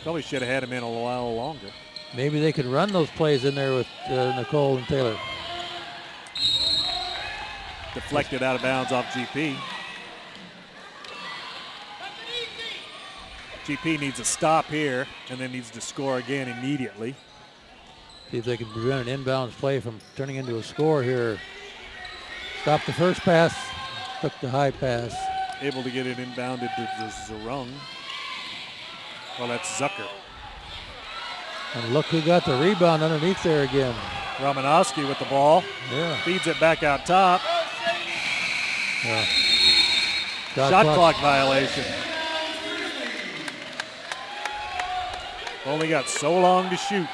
Probably should have had him in a while longer. Maybe they could run those plays in there with Nicole and Taylor. Deflected out of bounds off GP. GP needs a stop here and then needs to score again immediately. See if they can prevent an inbounds play from turning into a score here. Stop the first pass, took the high pass. Able to get it inbounded to Zerung. Well, that's Zucker. And look who got the rebound underneath there again. Romanowski with the ball. Yeah. Feeds it back out top. Yeah. Shot clock violation. Only got so long to shoot.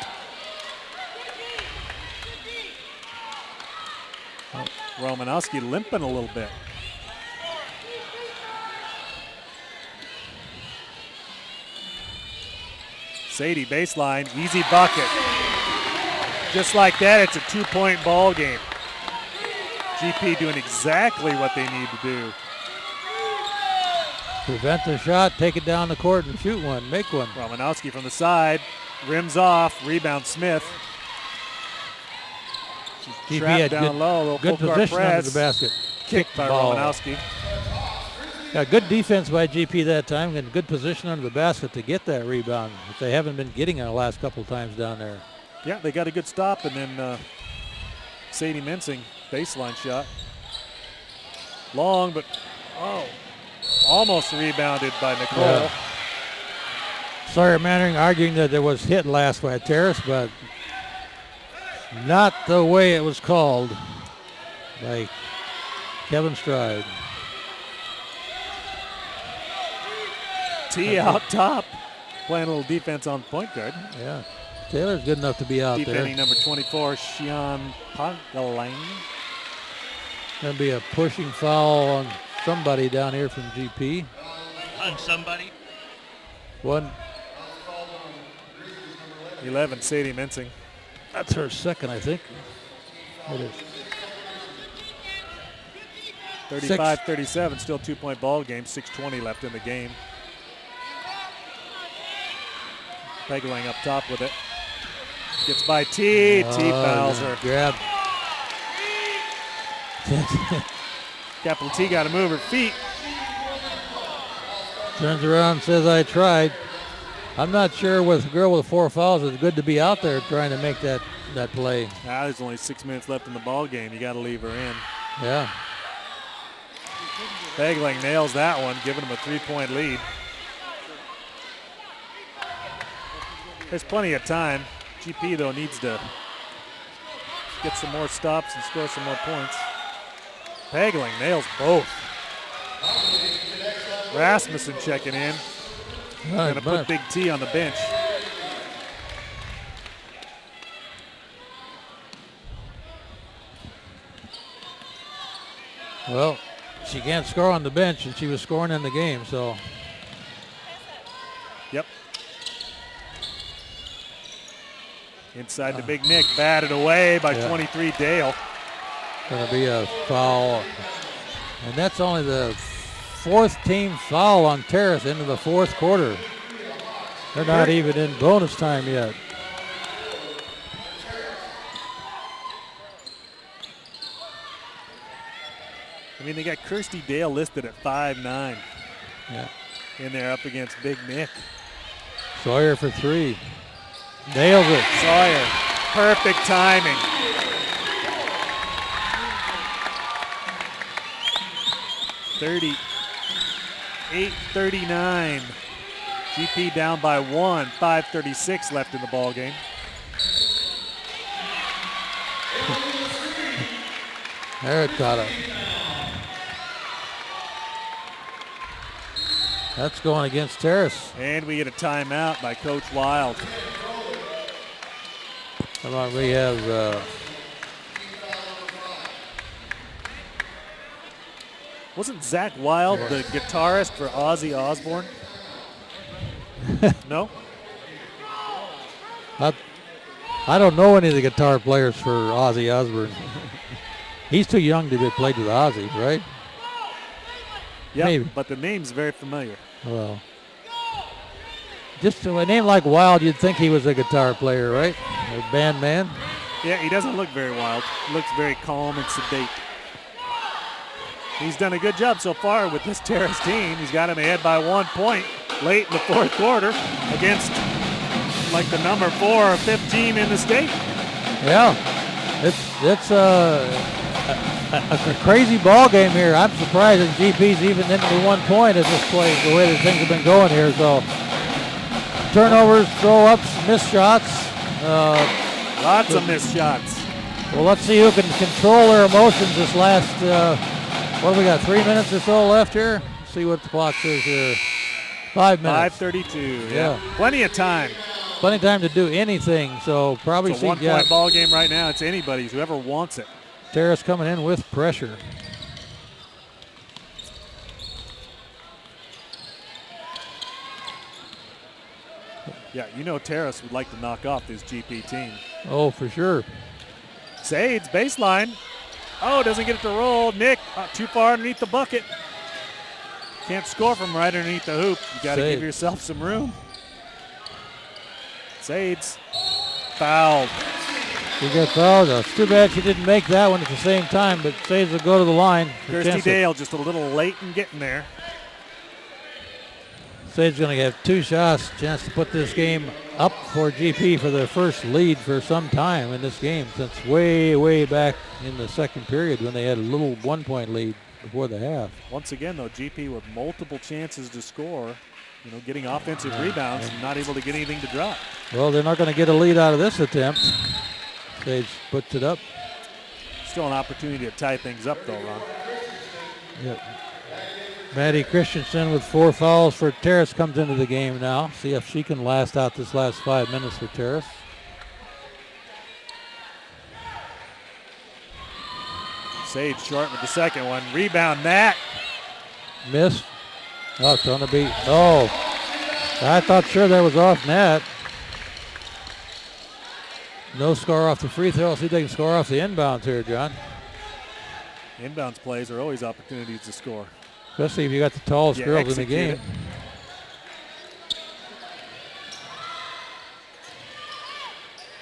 Romanowski limping a little bit. Sadie baseline, easy bucket. Just like that, it's a 2-point ball game. GP doing exactly what they need to do. Prevent the shot, take it down the court and shoot one, make one. Romanowski from the side, rims off, rebound Smith. GP Trapped had down low, good position under the basket. Kicked by ball. Romanowski. Got good defense by GP that time and good position under the basket to get that rebound, which they haven't been getting in the last couple of times down there. Yeah, they got a good stop, and then Sadie Mensing, baseline shot. Long, but almost rebounded by Nicole. Yeah. Sawyer Mannering arguing that there was hit last by Terrace, but not the way it was called by Kevin Stride. T out top, playing a little defense on point guard. Yeah, Taylor's good enough to be out Defending there. number 24, Xian Pagalang. Going to be a pushing foul on somebody down here from GP. On somebody? 11, Sadie Mensing. That's her second, I think. It is. 35-37, still 2-point ball game, 6:20 left in the game. Pagalang up top with it. Gets by T. T fouls her. Grab. Capital T got to move her feet. Turns around, says I tried. I'm not sure with a girl with 4 fouls, it's good to be out there trying to make that play. Now there's only 6 minutes left in the ball game. You got to leave her in. Yeah. Pagalang nails that one, giving them a 3-point lead. There's plenty of time. GP, though, needs to get some more stops and score some more points. Pagalang nails both. Rasmussen checking in. Going to put Big T on the bench. Well, she can't score on the bench, and she was scoring in the game, so. Yep. Inside the Big Nick, batted away by 23 Dale. Going to be a foul. And that's only the 4th team foul on Terrace into the 4th quarter. They're not even in bonus time yet. I mean, they got Kirsty Dale listed at 5'9". Yeah. In there up against Big Nick. Sawyer for 3. Nails it. Sawyer, perfect timing. $38-39. GP down by 1. 5:36 left in the ball game. There it caught it. That's going against Terrace. And we get a timeout by Coach Wild. Come on, we have wasn't Zach Wild the guitarist for Ozzy Osbourne? No? I don't know any of the guitar players for Ozzy Osbourne. He's too young to be played with Ozzy, right? Yeah, Maybe. but the name's very familiar. Well, just a name like Wild, you'd think he was a guitar player, right? A band man. Yeah, he doesn't look very wild. He looks very calm and sedate. He's done a good job so far with this Terrace team. He's got him ahead by 1 point late in the fourth quarter against like the number 4 or 5th team in the state. Yeah, it's a crazy ball game here. I'm surprised that GP's even into 1 point at this point, the way that things have been going here. So turnovers, throw-ups, missed shots. Lots of missed shots. Well, let's see who can control their emotions this last, what do we got, 3 minutes or so left here? Let's see what the clock says here. 5 minutes. 5:32, yeah. Plenty of time. Plenty of time to do anything, so probably it's a 1 point ball game right now. It's anybody's, whoever wants it. Terrace coming in with pressure. Yeah, you know Terrace would like to knock off this GP team. Oh, for sure. Sades, baseline. Oh, doesn't get it to roll. Nick, too far underneath the bucket. Can't score from right underneath the hoop. You got to give yourself some room. Sades, fouled. She got fouled. It's too bad she didn't make that one at the same time, but Sades will go to the line. Kirsty Dale just a little late in getting there. Sades going to have 2 shots, chance to put this game up for GP for their first lead for some time in this game, since way, way back in the second period when they had a little 1 point lead before the half. Once again, though, GP with multiple chances to score, you know, getting offensive rebounds and not able to get anything to drop. Well, they're not going to get a lead out of this attempt. Sage puts it up. Still an opportunity to tie things up, though, Ron. Yep. Maddie Christensen with 4 fouls for Terrace comes into the game now. See if she can last out this last 5 minutes for Terrace. Sage short with the second one. Rebound, Matt. Missed. Oh, it's on the beat. Oh, I thought sure that was off net. No score off the free throw. See if they can score off the inbounds here, John. Inbounds plays are always opportunities to score. Especially if you got the tallest girls in the game.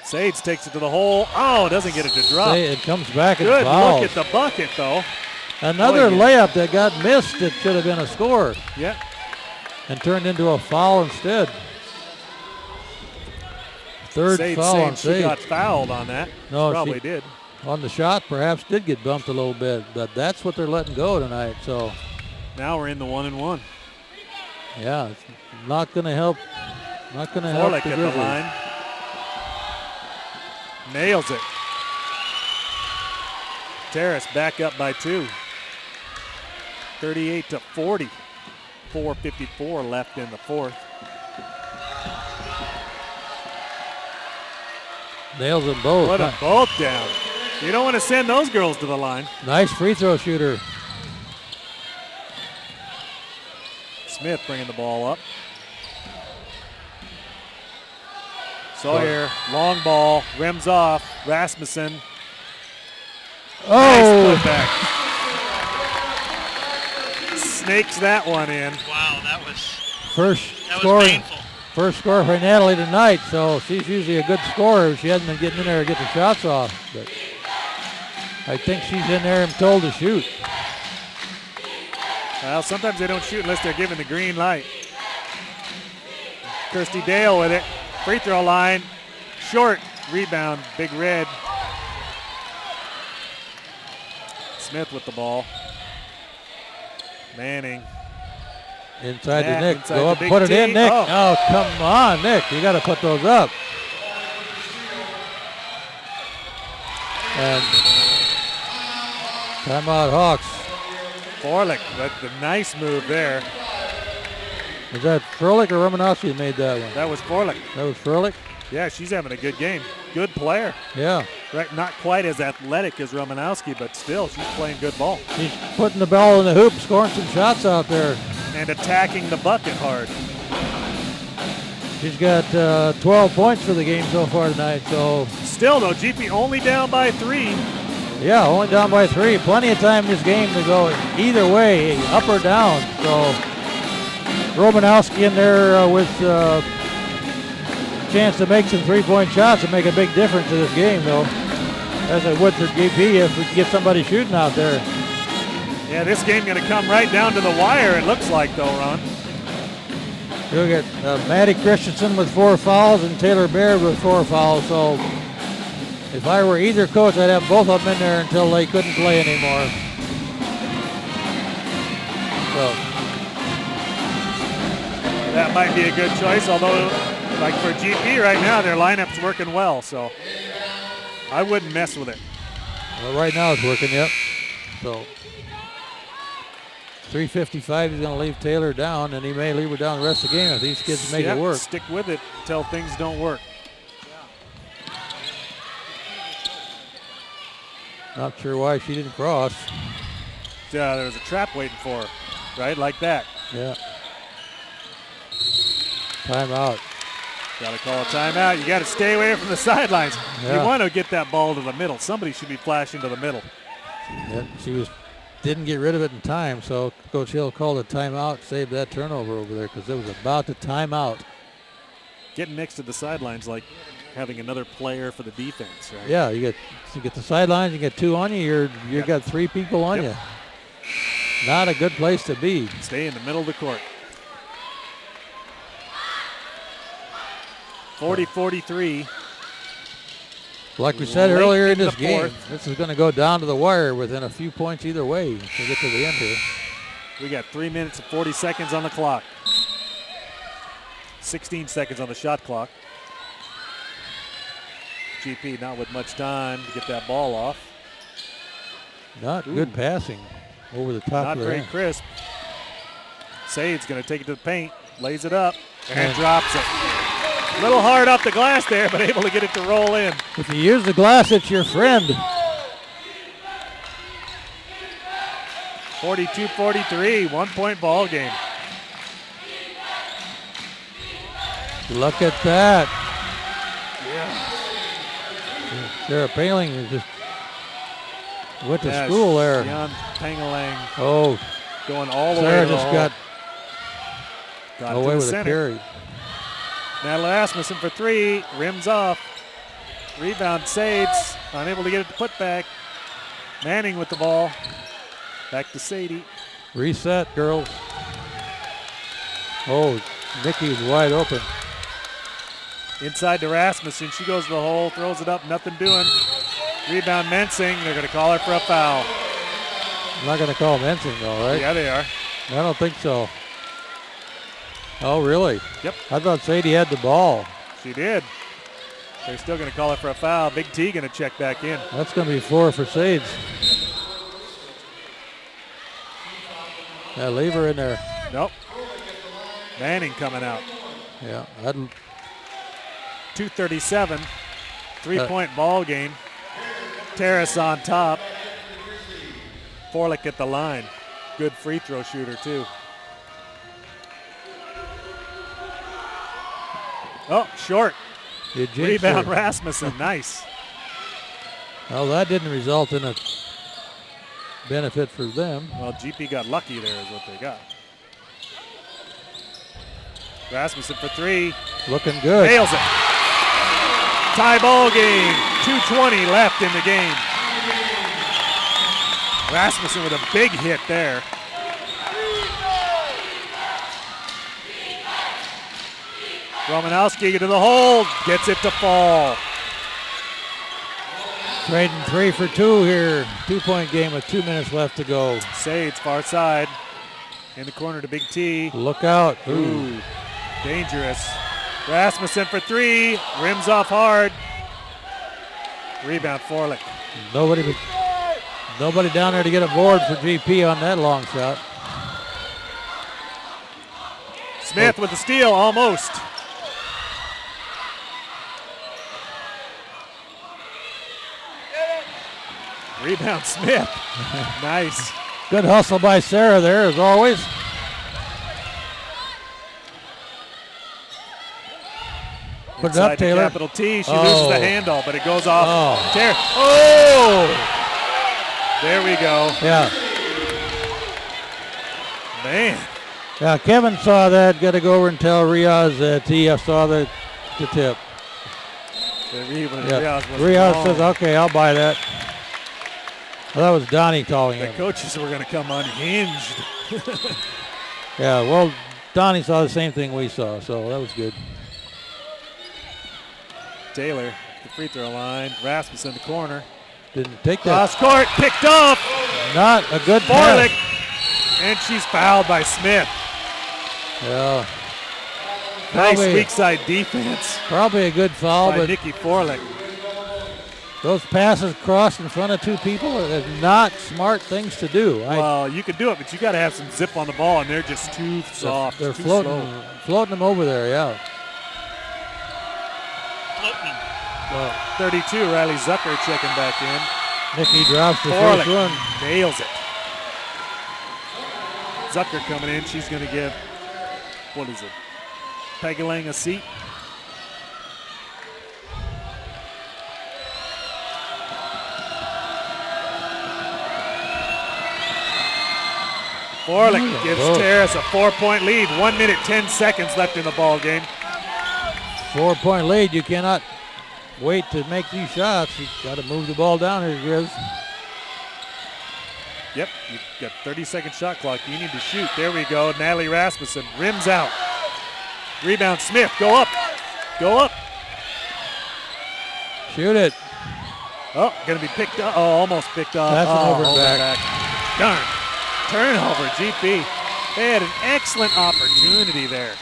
Sage takes it to the hole. Oh, doesn't get it to drop. It comes back and good fouls. Look at the bucket, though. Another layup that got missed that should have been a score. Yep. And turned into a foul instead. Third foul on Sage. She got fouled on that. No, she probably did. On the shot, perhaps did get bumped a little bit, but that's what they're letting go tonight. So now we're in the 1-and-1. Yeah, it's not going to help. Not going to help the at the line. Nails it. Terrace back up by 2. 38-40. 4:54 left in the fourth. Nails them both. Put them both down. You don't want to send those girls to the line. Nice free throw shooter. Smith bringing the ball up. Sawyer, long ball, rims off. Rasmussen. Oh! Nice putback. Snakes that one in. Wow, that was painful. First score for Natalie tonight, so she's usually a good scorer. She hasn't been getting in there to get the shots off, but I think she's in there and told to shoot. Well, sometimes they don't shoot unless they're given the green light. Kirsty Dale with it. Free throw line. Short. Rebound. Big Red. Smith with the ball. Manning. Inside to Nick. Go up, put it in, Nick. Oh, come on, Nick. You got to put those up. And timeout Hawks. Forlick, that's the nice move there. Was that Froelich or Romanowski that made that one? That was Forlick. That was Froelich? Yeah, she's having a good game. Good player. Yeah. Right, not quite as athletic as Romanowski, but still, she's playing good ball. She's putting the ball in the hoop, scoring some shots out there. And attacking the bucket hard. She's got 12 points for the game so far tonight. So still, though, GP only down by 3. Yeah, only down by 3. Plenty of time in this game to go either way, up or down. So Romanowski in there with chance to make some three-point shots and make a big difference in this game, though. As it would for GP if we could get somebody shooting out there. Yeah, this game going to come right down to the wire, it looks like, though, Ron. You'll get Maddie Christensen with 4 fouls and Taylor Baird with 4 fouls. So if I were either coach, I'd have both of them in there until they couldn't play anymore. So that might be a good choice, although like for GP right now, their lineup's working well, so I wouldn't mess with it. Well, right now it's working, yep. So 3:55, he's going to leave Taylor down, and he may leave her down the rest of the game if these kids make it work. Stick with it until things don't work. Not sure why she didn't cross. Yeah, there was a trap waiting for her, right? Like that. Yeah. Timeout. Got to call a timeout. You got to stay away from the sidelines. Yeah. You want to get that ball to the middle. Somebody should be flashing to the middle. Yeah, didn't get rid of it in time, so Coach Hill called a timeout, saved that turnover over there because it was about to time out. Getting next to the sidelines like having another player for the defense, right? Yeah, you get the sidelines, you get 2 on you, you got 3 people on you. Not a good place to be. Stay in the middle of the court. 40-43. Like we said earlier in this game, fourth. this is going to go down to the wire within a few points either way to get to the end here. We got 3 minutes and 40 seconds on the clock. 16 seconds on the shot clock. GP not with much time to get that ball off. Not good passing over the top Not of very hand. crisp. Sade's going to take it to the paint, lays it up, and drops it. A little hard off the glass there, but able to get it to roll in. If you use the glass, it's your friend. 42-43, 1-point ball game. Look at that. Yeah. Sarah Paling is just went to school there. Jan Pangalang Oh, going all the way Sarah to the just hole. got away with a carry. Natalie Asmussen for 3, rims off. Rebound, Sades, unable to get it to put back. Manning with the ball. Back to Sadie. Reset, girls. Oh, Nikki's wide open. Inside to Rasmussen. She goes to the hole, throws it up, nothing doing. Rebound, Mensing. They're going to call her for a foul. I'm not going to call Mensing, though, right? Yeah, they are. I don't think so. Oh, really? Yep. I thought Sadie had the ball. She did. They're still going to call it for a foul. Big T going to check back in. That's going to be 4 for Sades. Yeah, leave her in there. Nope. Manning coming out. Yeah. 2:37. 3-point ball game. Terrace on top. Forlick at the line. Good free throw shooter, too. Oh, short. Rebound, Rasmussen. Nice. Well, that didn't result in a benefit for them. Well, GP got lucky there is what they got. Rasmussen for 3. Looking good. Nails it. Tie ball game. 2:20 left in the game. Rasmussen with a big hit there. Romanowski to the hole. Gets it to fall. Trading 3 for 2 here. 2-point game with 2 minutes left to go. Sades far side. In the corner to Big T. Look out. Ooh. Dangerous. Rasmussen for 3. Rims off hard. Rebound, Forlick. Nobody down there to get a board for GP on that long shot. Smith with the steal, almost. Rebound, Smith. Nice. Good hustle by Sarah there, as always. Put it up, Taylor. Capital T. She loses the handle, but it goes off. Oh. There we go. Yeah. Man. Yeah, Kevin saw that. Got to go over and tell Riaz that he saw the the tip. Rios says, okay, I'll buy that. Well, that was Donnie calling the him. coaches were going to come unhinged. Yeah, well, Donnie saw the same thing we saw, so that was good. Taylor, the free throw line. Rasmus in the corner. Didn't take that. Cross court, picked off. Not a good Forlick. pass. And she's fouled by Smith. Yeah. Nice Probably, weak side defense probably a good foul, by but Nikki Forlick. those passes crossed in front of two people are not smart things to do. Well, you can do it, but you got to have some zip on the ball, and they're just too soft. They're too floating them over there, yeah. Well, 32, Riley Zucker checking back in. Nikki drops the Forlick first one. nails it. Zucker coming in. She's going to give, what is it, Pegaling a seat. Forlick gives Terrace a 4-point lead. 1 minute, 10 seconds left in the ball game. 4-point lead. You cannot wait to make these shots. You got to move the ball down here, Grizz. Yep, you've got 30-second shot clock. You need to shoot. There we go. Natalie Rasmussen rims out. Rebound, Smith. Go up. Go up. Shoot it. Oh, going to be picked up. Oh, almost picked off. That's an over and back. Darn. Turnover, GP. They had an excellent opportunity there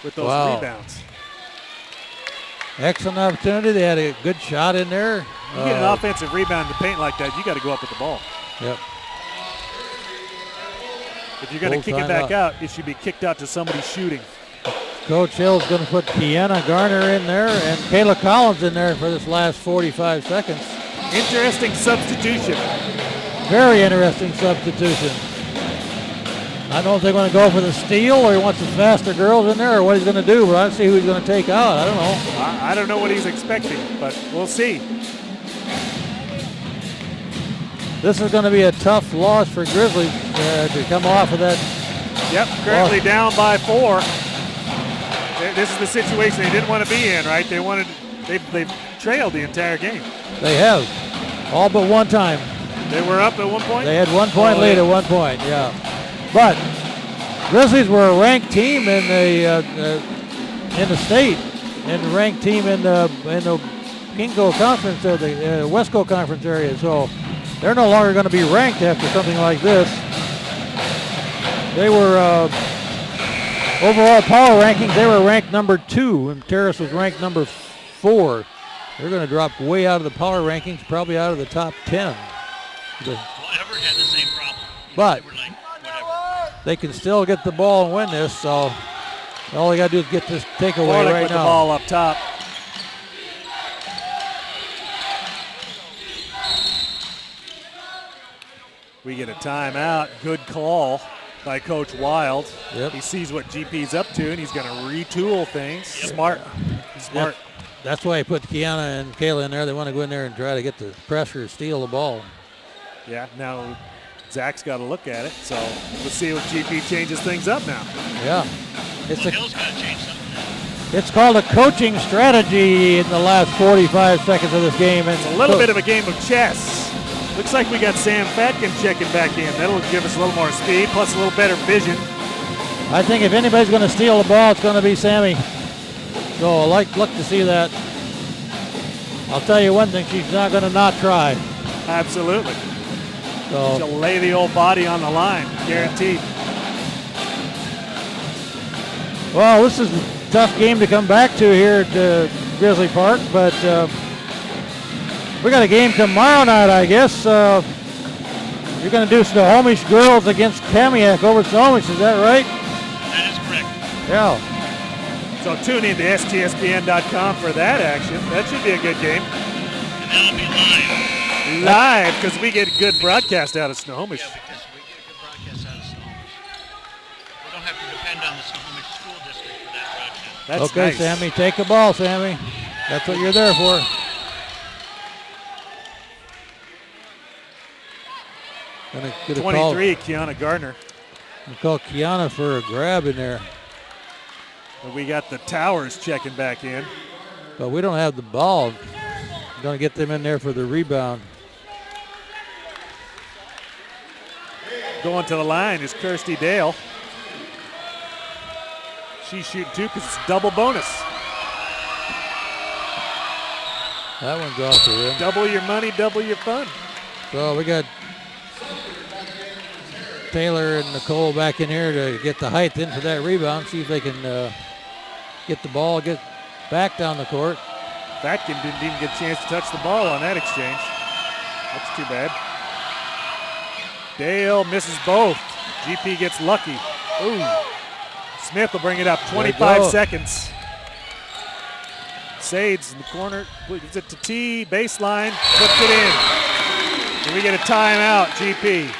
with those rebounds. Excellent opportunity. They had a good shot in there. You get an offensive rebound in the paint like that, you got to go up with the ball. Yep. If you're going to kick it back out, it should be kicked out to somebody shooting. Coach Hill's going to put Kiana Garner in there and Kayla Collins in there for this last 45 seconds. Interesting substitution. Very interesting substitution. I don't know if they're going to go for the steal or he wants the faster girls in there or what he's going to do, but I see who he's going to take out. I don't know. I don't know what he's expecting, but we'll see. This is going to be a tough loss for Grizzlies to come off of that. Yep, currently down by 4. This is the situation they didn't want to be in, right? They've trailed the entire game. They have, all but one time. They were up at one point? They had 1 point lead at one point, yeah. But Grizzlies were a ranked team in the state and a ranked team in the Kinko Conference or the Westco Conference area. So they're no longer going to be ranked after something like this. They were overall power rankings. They were ranked number 2, and Terrace was ranked number 4. They're going to drop way out of the power rankings, probably out of the top 10. Well, Everett had the same problem. But they can still get the ball and win this, so all they got to do is get this takeaway right with now. The ball up top. We get a timeout. Good call by Coach Wild. Yep. He sees what GP's up to, and he's going to retool things. Smart. Yep. That's why he put Kiana and Kayla in there. They want to go in there and try to get the pressure, steal the ball. Yeah, now Zach's got to look at it, so let's see if GP changes things up now. Yeah. Hill's got to change something. It's called a coaching strategy in the last 45 seconds of this game. And it's a little bit of a game of chess. Looks like we got Sam Fatkin checking back in. That'll give us a little more speed, plus a little better vision. I think if anybody's going to steal the ball, it's going to be Sammy. So I look to see that. I'll tell you one thing, she's not going to not try. Absolutely. So she'll lay the old body on the line, guaranteed. Well, this is a tough game to come back to here at Grizzly Park, but we got a game tomorrow night, I guess. You're going to do Snohomish girls against Kamiak over Snohomish, is that right? That is correct. Yeah. So tune in to STSPN.com for that action. That should be a good game. And that'll be live. Live, because we get a good broadcast out of Snohomish. Yeah, because we get a good broadcast out of Snohomish. We don't have to depend on the Snohomish School District for that broadcast. That's okay, nice. Sammy, take the ball, Sammy. That's what you're there for. Gonna get a 23, Kiana Gardner. Call Kiana for a grab in there. And we got the Towers checking back in. But we don't have the ball. We're going to get them in there for the rebound. Going to the line is Kirsty Dale. She's shooting 2 because it's double bonus. That one's off the rim. Double your money, double your fun. So we got Taylor and Nicole back in here to get the height in for that rebound. See if they can get the ball, get back down the court. Fatkin didn't even get a chance to touch the ball on that exchange. That's too bad. Dale misses both. GP gets lucky. Ooh. Smith will bring it up. 25 seconds. Sades in the corner. Gives it to T. Baseline. Puts it in. And we get a timeout, GP.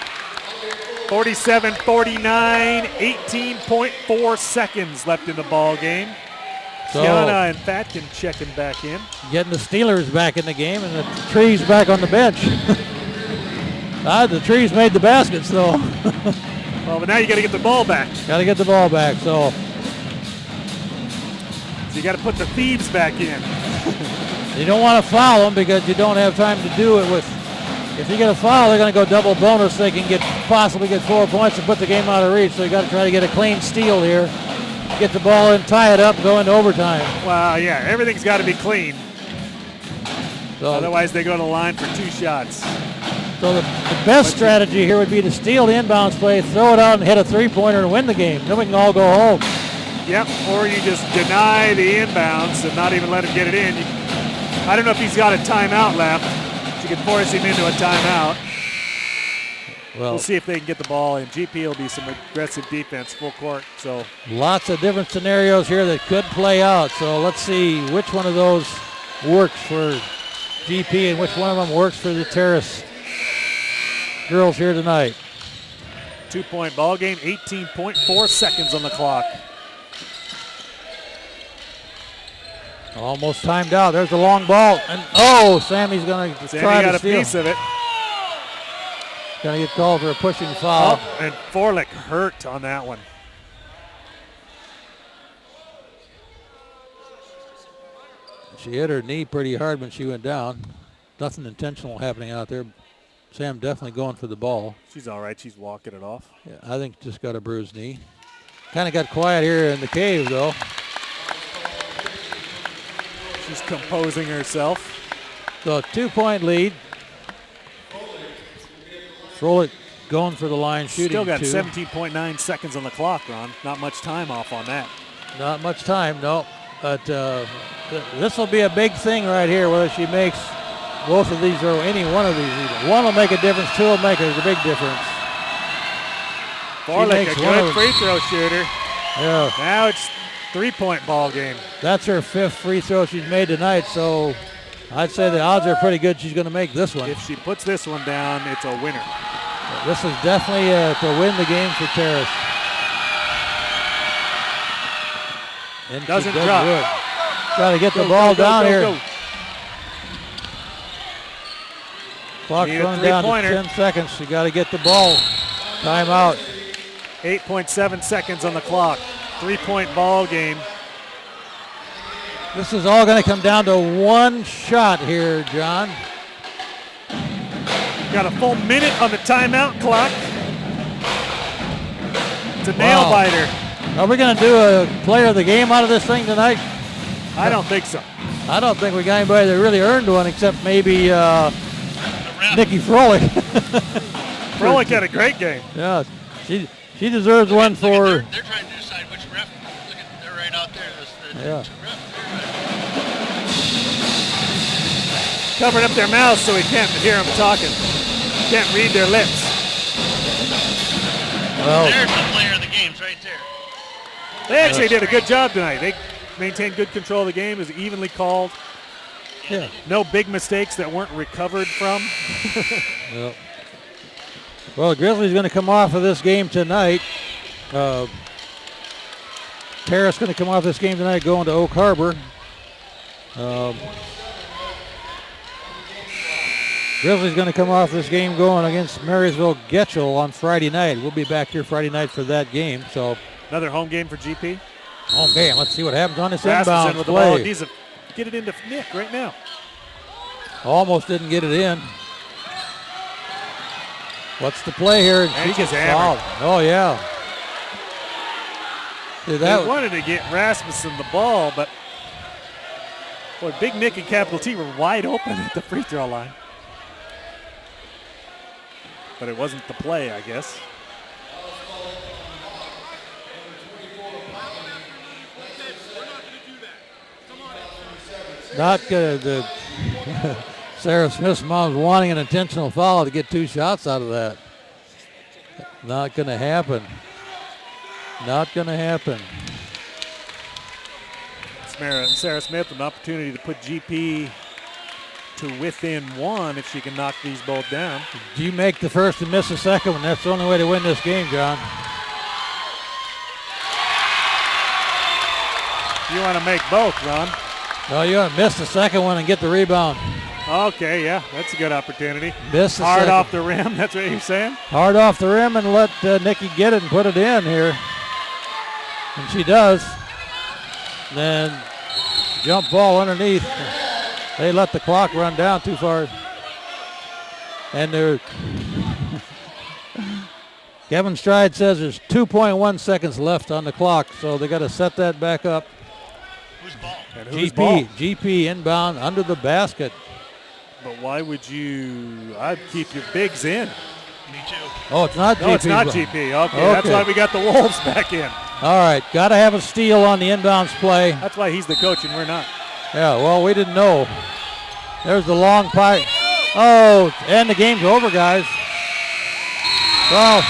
47-49. 18.4 seconds left in the ball game. So Tiana and Fatkin checking back in. Getting the Steelers back in the game and the Trees back on the bench. The Trees made the baskets, though. Well, but now you got to get the ball back. Got to get the ball back, so you got to put the thieves back in. you don't want to foul them because you don't have time to do it with. If you get a foul, they're going to go double bonus. They can possibly get 4 points and put the game out of reach. So you got to try to get a clean steal here. Get the ball in, tie it up, go into overtime. Well, yeah, everything's got to be clean. So, otherwise, they go to the line for 2 shots. So the best strategy here would be to steal the inbounds play, throw it out, and hit a three-pointer and win the game. Then we can all go home. Yep, or you just deny the inbounds and not even let him get it in. I don't know if he's got a timeout left. You can force him into a timeout. We'll see if they can get the ball, and GP will be some aggressive defense, full court. So lots of different scenarios here that could play out. So let's see which one of those works for GP and which one of them works for the Terrace girls here tonight. 2-point ball game, 18.4 seconds on the clock. Almost timed out. There's a long ball, and Sammy's going to try to steal. Sammy got a piece of it. Going to get called for a pushing foul. Oh, and Forlick hurt on that one. She hit her knee pretty hard when she went down. Nothing intentional happening out there. Sam definitely going for the ball. She's all right. She's walking it off. Yeah, I think just got a bruised knee. Kind of got quiet here in the cave, though. She's composing herself. So a 2-point lead. Froelich going for the line, shooting. Still got 2. 17.9 seconds on the clock, Ron. Not much time off on that. Not much time, no. But this will be a big thing right here, whether she makes both of these or any one of these. Either. One will make a difference, 2 will make a big difference. Forlick, a good free throw shooter. Yeah. Now it's 3-point ball game. That's her 5th free throw she's made tonight, so I'd say the odds are pretty good she's going to make this one. If she puts this one down, it's a winner. This is definitely to win the game for Terrace. And doesn't drop. Got to get the ball down here. Clock's running down to 10 seconds. You got to get the ball. Timeout. 8.7 seconds on the clock. 3-point ball game. This is all going to come down to one shot here, John. Got a full minute on the timeout clock. It's a nail biter. Are we going to do a player of the game out of this thing tonight? I don't think so. I don't think we got anybody that really earned one except maybe Nikki Froelich. Froelich had a great game. Yeah, she deserves one for. They're trying to decide which ref. Look at they're right out there. Yeah. Covering up their mouths so we can't hear them talking. Can't read their lips. Well, there's the player of the games right there. They actually did a good job tonight. They maintained good control of the game. It was evenly called. Yeah. No big mistakes that weren't recovered from. Well, the Grizzlies going to come off of this game tonight. Terrace going to come off this game tonight going to Oak Harbor. Grizzlies going to come off this game going against Marysville Getchell on Friday night. We'll be back here Friday night for that game. So another home game for GP? Okay, let's see what happens on this Rasmussen inbound with the ball. play. Needs to get it into Nick right now. Almost didn't get it in. What's the play here? And She gets she's hammered. fouled. Oh, yeah. See, They wanted to get Rasmussen the ball, but boy, Big Nick and Capital T were wide open at the free throw line. But it wasn't the play, I guess. Not good. Sarah Smith's mom's wanting an intentional foul to get 2 shots out of that. Not going to happen. Not going to happen. Sarah Smith with an opportunity to put GP to within 1 if she can knock these both down. Do you make the first and miss the second one? That's the only way to win this game, John. You want to make both, Ron. No, you want to miss the second one and get the rebound. Okay, yeah, that's a good opportunity. Miss the Hard second. off the rim, that's what you're saying? Hard off the rim and let Nikki get it and put it in here. And she does. Then jump ball underneath. They let the clock run down too far. And they're Kevin Stride says there's 2.1 seconds left on the clock, so they got to set that back up. Who's ball? And who's ball? GP inbound under the basket. But why would you? I'd keep your bigs in. Me too. Oh, it's not GP. No, it's not GP. Okay, that's why we got the Wolves back in. All right, got to have a steal on the inbounds play. That's why he's the coach and we're not. Yeah, well, we didn't know. There's the long pipe. Oh, and the game's over, guys. Well,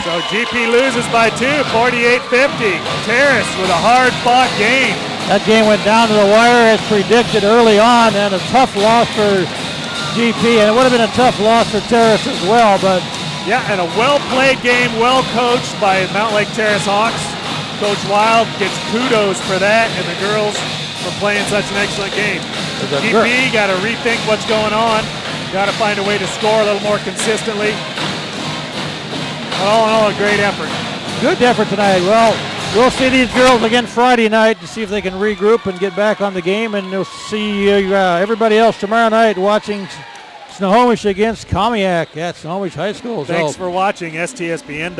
so GP loses by 2, 48-50. Terrace with a hard-fought game. that game went down to the wire as predicted early on, and a tough loss for GP, and it would have been a tough loss for Terrace as well, but Yeah, and a well-played game, well-coached by Mount Lake Terrace Hawks. Coach Wild gets kudos for that, and the girls for playing such an excellent game. GP got to rethink what's going on. Got to find a way to score a little more consistently. But all in all, a great effort. good effort tonight. Well, we'll see these girls again Friday night to see if they can regroup and get back on the game, and we'll see everybody else tomorrow night watching Snohomish against Comiac at Snohomish High School. Thanks for watching STSPN.